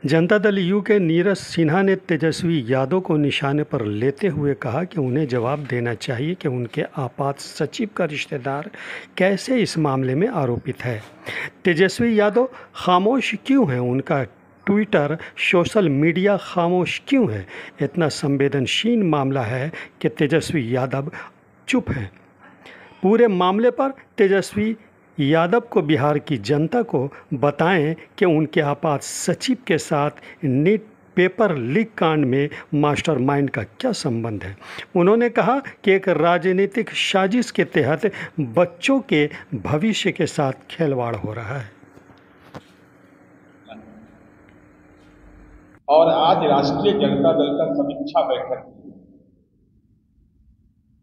Janata Dal you के नीरज सिन्हा ने तेजस्वी यादव को निशाने पर लेते हुए कहा कि उन्हें जवाब देना चाहिए कि उनके आपात सचिव का रिश्तेदार कैसे इस मामले में आरोपित है। तेजस्वी यादव खामोश क्यों हैं? उनका ट्विटर सोशल मीडिया खामोश क्यों है? इतना संवेदनशील मामला है कि तेजस्वी यादव चुप हैं। पूरे मामले पर तेजस्वी यादव को बिहार की जनता को बताएं कि उनके आपात सचिव के साथ नीट पेपर लीक कांड में मास्टरमाइंड का क्या संबंध है। उन्होंने कहा कि एक राजनीतिक साजिश के तहत बच्चों के भविष्य के साथ खिलवाड़ हो रहा है। और आज राष्ट्रीय जनता दल का समीक्षा बैठक हुई,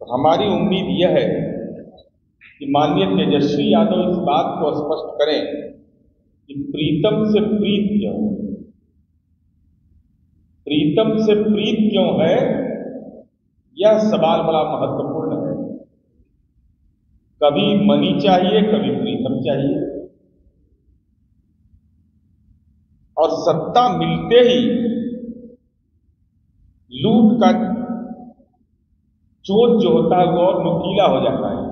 तो हमारी उम्मीद यह है कि माननीय तेजस्वी यादव इस बात को स्पष्ट करें कि प्रीतम से प्रीत क्यों है। प्रीतम से प्रीत क्यों है, यह सवाल बड़ा महत्वपूर्ण है। कभी मनी चाहिए, कभी प्रीतम चाहिए, और सत्ता मिलते ही लूट का चोट जो होता है वो और नुकीला हो जाता है।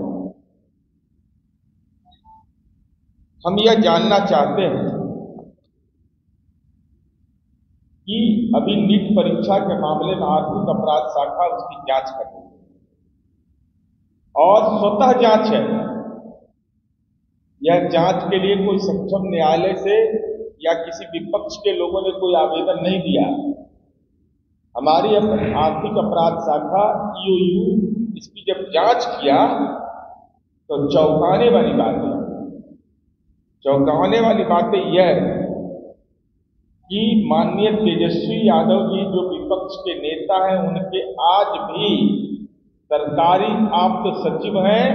हम यह जानना चाहते हैं कि अभी नीट परीक्षा के मामले में आर्थिक अपराध शाखा उसकी जांच कर रही है और स्वतः जांच है। यह जांच के लिए कोई सक्षम न्यायालय से या किसी विपक्ष के लोगों ने कोई आवेदन नहीं दिया। हमारी आर्थिक अपराध शाखा EOU इसकी जब जांच किया तो चौंकाने वाली बात यह है कि माननीय तेजस्वी यादव जी जो विपक्ष के नेता हैं, उनके आज भी सरकारी आप्त सचिव हैं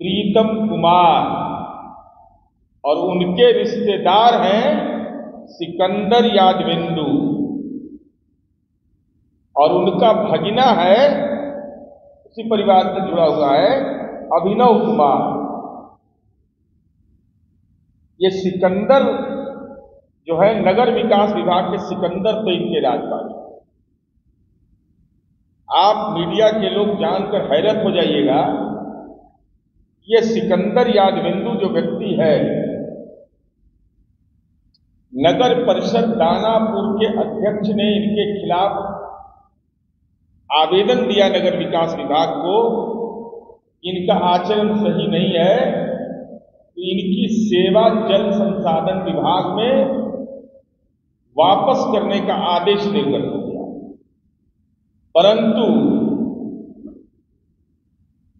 प्रीतम कुमार, और उनके रिश्तेदार हैं सिकंदर यादवेंदु, और उनका भगिना है, उसी परिवार से जुड़ा हुआ है, अभिनव कुमार। ये सिकंदर जो है नगर विकास विभाग के सिकंदर तो इनके राजपाल। आप मीडिया के लोग जानकर हैरत हो जाइएगा, ये सिकंदर यादवेंदु जो व्यक्ति है, नगर परिषद दानापुर के अध्यक्ष ने इनके खिलाफ आवेदन दिया नगर विकास विभाग को, इनका आचरण सही नहीं है, तो इनकी सेवा जल संसाधन विभाग में वापस करने का आदेश देकर हो गया। परंतु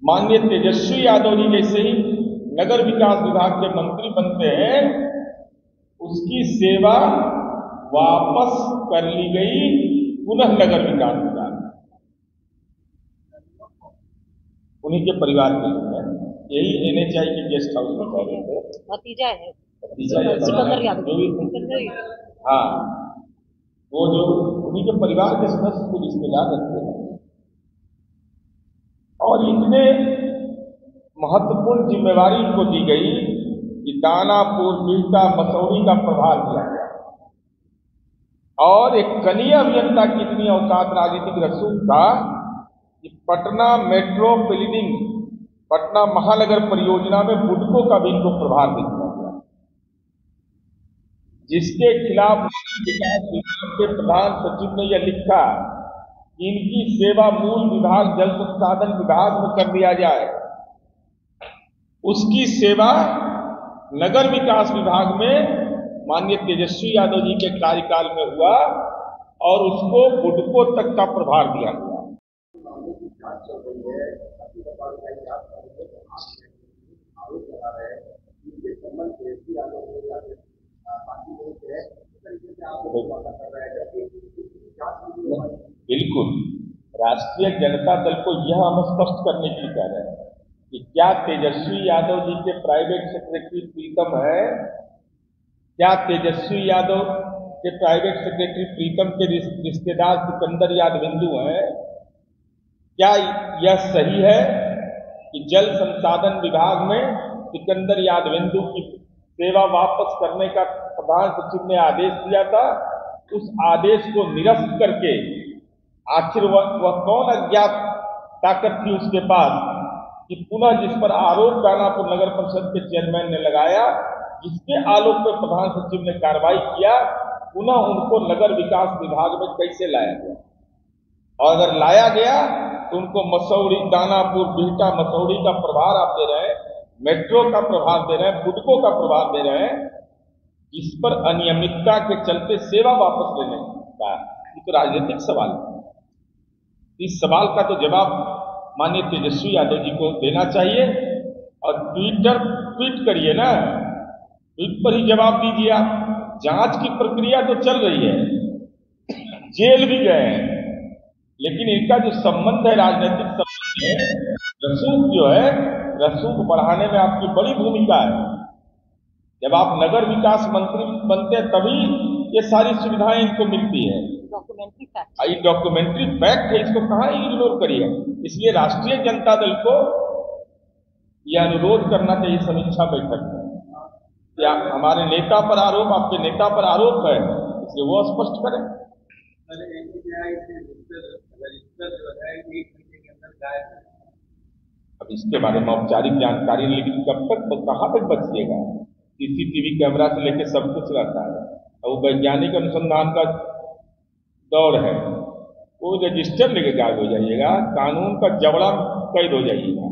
माननीय तेजस्वी यादव जी जैसे ही नगर विकास विभाग के मंत्री बनते हैं, उसकी सेवा वापस कर ली गई पुनः नगर विकास विभाग, उन्हीं के परिवार के लोग हैं। यही NHI के गेस्ट हाउस में कह रहे थे, भतीजा है सिकंदर यादव। हाँ, वो जो उन्हीं के परिवार के सदस्य को रिश्तेदार रखते हैं, और इतने महत्वपूर्ण जिम्मेवारी इनको दी गई कि दानापुर, बिहटा, मसौरी का प्रभार दिया गया, और एक कनीय अभियंता की इतनी औकात राजनीतिक रसूख था कि पटना मेट्रो बिल्डिंग, पटना महानगर परियोजना में बुडको का भी इनको प्रभार दिया गया, जिसके खिलाफ विकास विभाग के प्रधान सचिव ने यह लिखा कि इनकी सेवा मूल विभाग जल संसाधन विभाग में कर दिया जाए, उसकी सेवा नगर विकास विभाग में माननीय तेजस्वी यादव जी के कार्यकाल में हुआ, और उसको बुडको तक का प्रभार दिया गया। बिल्कुल, राष्ट्रीय जनता दल को यह हम स्पष्ट करने के लिए कह रहे हैं कि क्या तेजस्वी यादव जी के प्राइवेट सेक्रेटरी प्रीतम है, क्या तेजस्वी यादव के प्राइवेट सेक्रेटरी प्रीतम के रिश्तेदार सिकंदर यादवेंदु हैं? क्या यह सही है कि जल संसाधन विभाग में सिकंदर यादवेंदु की सेवा वापस करने का प्रधान सचिव ने आदेश दिया था, उस आदेश को निरस्त करके आखिर वह कौन अज्ञात ताकत थी उसके पास कि पुनः जिस पर आरोप दानापुर नगर परिषद के चेयरमैन ने लगाया, जिसके आलोक पर प्रधान सचिव ने कार्रवाई किया, पुनः उनको नगर विकास विभाग में कैसे लाया गया। और अगर लाया गया तो उनको मसौड़ी, दानापुर, बिहटा, मसौड़ी का प्रभार आप दे रहे हैं, मेट्रो का प्रभार दे रहे हैं, फुडको का प्रभार दे रहे हैं, इस पर अनियमितता के चलते सेवा वापस लेने का ये तो राजनीतिक सवाल है। इस सवाल का तो जवाब माननीय तेजस्वी यादव जी को देना चाहिए और ट्वीट करिए ना, ट्वीट पर ही जवाब दीजिए आप। जांच की प्रक्रिया तो चल रही है, जेल भी गए हैं, लेकिन इनका जो संबंध है, राजनीतिक संबंध है, रसूख जो है, रसूख बढ़ाने में आपकी बड़ी भूमिका है। जब आप नगर विकास मंत्री बनते हैं तभी ये सारी सुविधाएं इनको मिलती है। डॉक्यूमेंट्री फैक्ट है, इसको कहां इग्नोर करिए। इसलिए राष्ट्रीय जनता दल को यह अनुरोध करना चाहिए समीक्षा बैठक में, क्या हमारे नेता पर आरोप, आपके नेता पर आरोप है, इसलिए वो स्पष्ट करें। अब इसके बारे में औपचारिक जानकारी, लेकिन कब तक, कहां तक बचिएगा। सीसीटीवी कैमरा से लेकर सब कुछ रहता है, और वैज्ञानिक अनुसंधान का दौर है, वो रजिस्टर लेके गायब हो जाइएगा, कानून का जबड़ा कैद हो जाइएगा।